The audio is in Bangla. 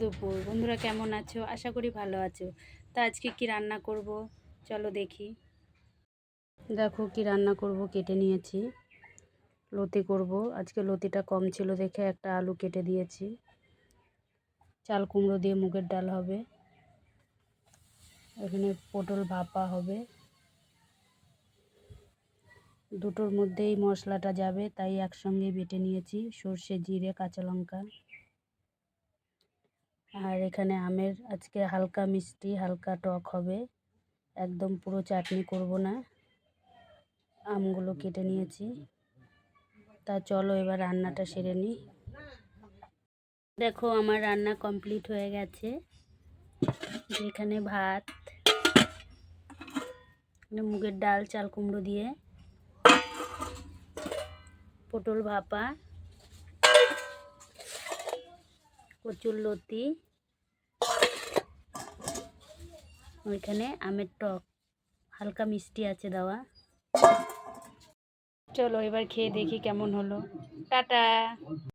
দুপুর বন্ধুরা, কেমন আছো? আশা করি ভালো আছো। তা আজকে কি রান্না করব চলো দেখি। দেখো কি রান্না করব, কেটে নিয়েছি। লতি করব আজকে, লতিটা কম ছিল দেখে একটা আলু কেটে দিয়েছি। চাল কুমড়ো দিয়ে মুগের ডাল হবে, এখানে পটল ভাপা হবে। দুটোর মধ্যেই মশলাটা যাবে, তাই একসঙ্গে বেটে নিয়েছি সর্ষে, জিরে, কাঁচা লঙ্কা। আর এখানে আমের আজকে হালকা মিষ্টি হালকা টক হবে, একদম পুরো চাটনি করব না। আমগুলো কেটে নিয়েছি। তা চলো এবার রান্নাটা সেরে নিই। দেখো আমার রান্না কমপ্লিট হয়ে গেছে। এখানে ভাত, মুগের ডাল, চাল কুমড়ো দিয়ে, পটল ভাপা, কচুর লতি, ওইখানে আমের টক, হালকা মিষ্টি আছে দেওয়া। চলো এবার খেয়ে দেখি কেমন হলো। টাটা।